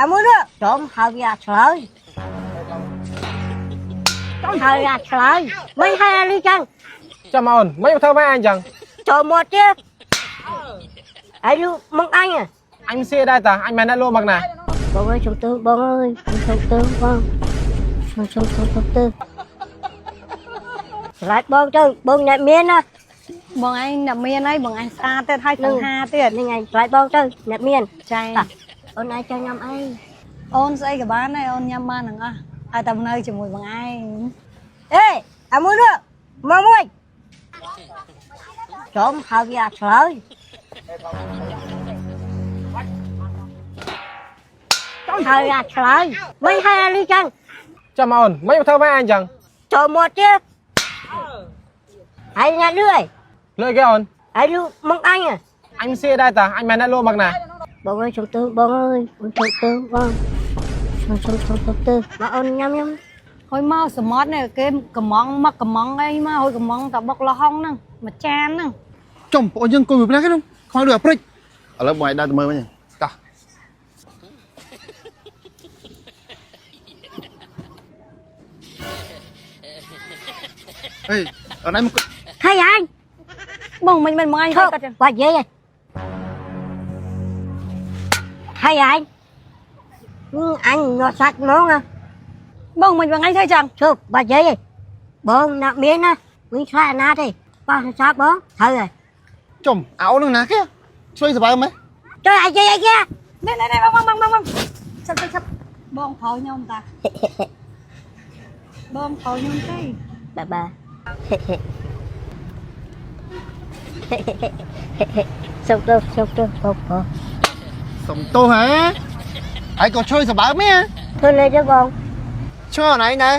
muốn đó trộm hào ra trời trộm hào ra trời mấy hai anh đi chăng Chào mà ổn, mấy thơ với anh chẳng? trộm một chứ anh lu mong anh à Anh xe đây ta, anh mày đã lô bằng này. bông ơi chồng tư bông ơi chồng tư bông chồng tư lại bông tư bông nhẹ miên á Bọn anh nằm miên ấy, bọn anh xa tên 2 phần 2 tiền. nên ngày lại bông tư nhẹ miên Chay. ôn ai cho nhầm ai Ôn xây cái bán này, ôn nhâm ban đừng à. Ai tầm nơi chỉ mùi bằng anh. ê anh muốn đó mà mui trộm hào ra trời trộm hào ra trời mấy hai anh đi chăng Chào mà ổn, mấy thơ với anh chẳng? trộm một chứ anh nhặt lưỡi Lợi cái ổn, anh lu mong anh à anh xe đây ta, anh mày đã lô bằng này. bông ơi chồng tư bông ơi chồng tư bông chồng tư mà ôn nhâm nhâm Hồi mau sờ mót này, cái món mắc cầm món ấy mà, hồi cầm món tao bọc lo hong nè. Mà chan nè. ចំបងយើងអង្គុយពីផ្នែកហ្នឹងខ្វល់ដូចអាព្រិចឥឡូវបងឲ្យដើរទៅមើលវិញតោះអេអត់ណៃមក thay anh Bông mình bọn anh hơi thôi cắt chân. bà dễ vậy thay anh anh nó sạch món à Bông mình bọn anh thấy chẳng. thôi bà dễ vậy bông nạp miếng á miếng xa na đi ba sát bón thôi rồi ចំអោនឹងណាគេជួយសបើមើល trời ai chơi ai kia Đây, đây, đây, bông. Sắp. Bông pháo nhông ta. Bông pháo nhông tay. bà sốc đâu bông សុំទោសហ៎ហើយក៏ជួយសបើមែន thôi lên cho bông ជួយអត់ណៃណែ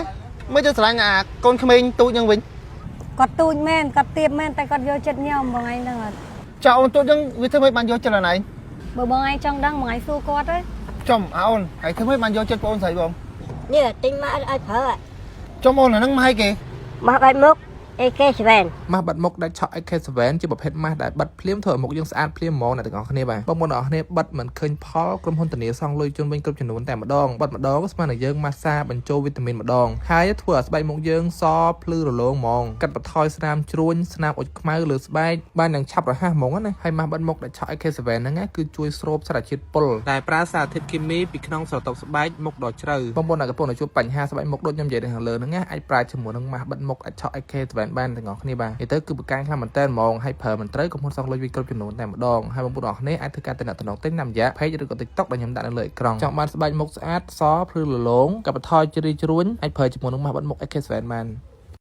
មើលទៅស្រឡាញ់អាកូនក្មេងទូចហ្នឹងវិញ Cọt tụi men, cọt tiệp men, tay cọt vô chất nhau bọn anh đang là. ចៅអូនទូចហ្នឹងវាធ្វើមិនបានយកចិត្តអត់ណៃ Bởi bọn anh trong đăng bọn anh xua cọt đấy. ចំអោនហើយធ្វើមិនបានយកចិត្តបងអូនស្រីបង như là tinh mã ai thở ạ ចំអូនអាហ្នឹងមកឲ្យគេ mà bài mốc AK Sven ម៉ាស់បាត់មុខដែលឆក់ AK7 ជាប្រភេទម៉ាស់ដែលបិទភ្លាមធ្វើឲ្យមុខយើងស្អាតភ្លាមហ្មងអ្នកទាំងអស់គ្នាបាទបងប្អូនទាំងអស់គ្នាបិទមិនឃើញផលក្រុមហ៊ុនធានាសងលុយជូនវិញគ្រប់ចំនួនតែម្ដងបិទម្ដងស្មើនឹងយើងម៉ាស្សាបញ្ចូលវីតាមីនម្ដងហើយធ្វើឲ្យស្បែកមុខយើងសភ្លឺរលោងហ្មងកាត់បន្ថយស្នាមជ្រួញស្នាមអុចខ្មៅលើស្បែកបានយ៉ាងឆាប់រហ័សហ្មងណាហើយម៉ាស់បាត់មុខដែលឆក់ AK7 ហ្នឹងគឺជួយស្រូបសារជាតិពុលដែលប្រើសារធាតុគីមីពីក្នុងស្រទាប់ស្បែកមុខដ៏ជ្រៅបងប្អូនដែលកំពុងជួបបញ្ហាស្បែកមុខដូចខ្ញុំនិយាយខាងលើហ្នឹងអាចប្រើជាមួយនឹងម៉ាស់បាត់មុខអាចឆក់ AK7 បានទាំងអស់គ្នាបាទនិយាយទៅគឺបកកាយខ្លាំងមែនតើហ្មងហើយប្រើមិនត្រូវកំពុងសងលុយវិញគ្រប់ចំនួនតែម្ដងហើយបងប្អូនអរគ្នាអាចធ្វើការតំណតំណងទិញតាមរយៈ page ឬក៏ TikTok ដែលខ្ញុំដាក់នៅលើអេក្រង់ចង់បានស្បែកមុខស្អាតសភ្លឺរលោងកាត់បន្ថយជ្រីជ្រួញអាចប្រើជាមួយនឹងម៉ាស់បាត់មុខ AK7 បាន